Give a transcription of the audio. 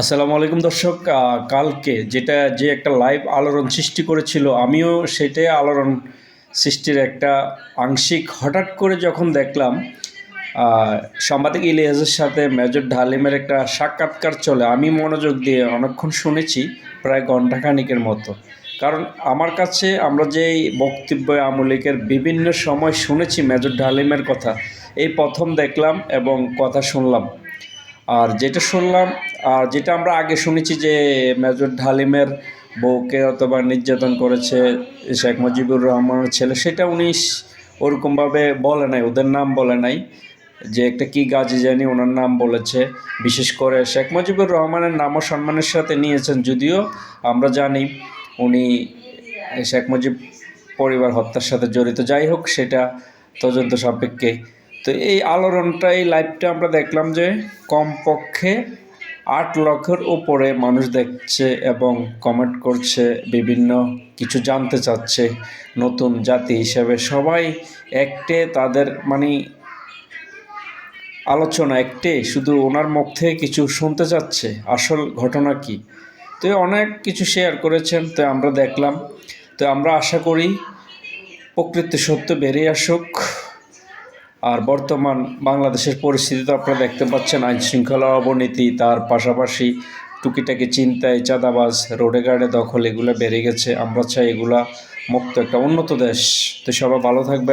আসসালামু আলাইকুম দর্শক। কালকে যে একটা লাইভ আলোড়ন সৃষ্টি করেছিল, আমিও সেটাই আলোড়ন সৃষ্টির একটা আংশিক হঠাৎ করে যখন দেখলাম সাংবাদিক ইলিয়াসের সাথে মেজর ঢালিমের একটা সাক্ষাৎকার চলে। আমি মনোযোগ দিয়ে অনেকক্ষণ শুনেছি, প্রায় ঘণ্টাখানিকের মতো। কারণ আমার কাছে আমরা যে বক্তব্য আমলিকের বিভিন্ন সময় শুনেছি মেজর ঢালিমের কথা, এই প্রথম দেখলাম এবং কথা শুনলাম। আর যেটা শুনলাম, আর যেটা আমরা আগে শুনেছি যে মেজর ঢালিমের বউকে অথবা নির্যাতন করেছে শেখ মুজিবুর রহমানের ছেলে, সেটা উনি ওরকমভাবে বলে নাই, ওদের নাম বলে নাই। যে একটা কি গাজী জানি ওনার নাম বলেছে। বিশেষ করে শেখ মুজিবুর রহমানের নামও সম্মানের সাথে নিয়েছেন, যদিও আমরা জানি উনি শেখ মুজিব পরিবার হত্যার সাথে জড়িত। যাই হোক, সেটা তদন্ত সাপেক্ষে। তো এই আলোড়নটা, এই লাইভটা আমরা দেখলাম যে কমপক্ষে 8 লক্ষের উপরে মানুষ দেখছে এবং কমেন্ট করছে, বিভিন্ন কিছু জানতে চাচ্ছে। নতুন জাতি হিসেবে সবাই একটে, তাদের আলোচনা একটে, শুধু ওনার মুখ থেকে কিছু শুনতে চাচ্ছে আসল ঘটনা কি। তো অনেক কিছু শেয়ার করেছেন, তো আমরা দেখলাম। তো আমরা আশা করি প্রকৃত সত্য বেরিয়ে আসুক। আর বর্তমান বাংলাদেশের পরিস্থিতি তো আপনারা দেখতে পাচ্ছেন, আইনশৃঙ্খলা অবনতি, তার পাশাপাশি টুকিটাকি চিন্তায়, চাঁদাবাজ, রোডে গার্ডে দখল, এগুলো বেড়ে গেছে। আমরা চাই এগুলা মুক্ত একটা উন্নত দেশ। তো সবাই ভালো থাকবেন।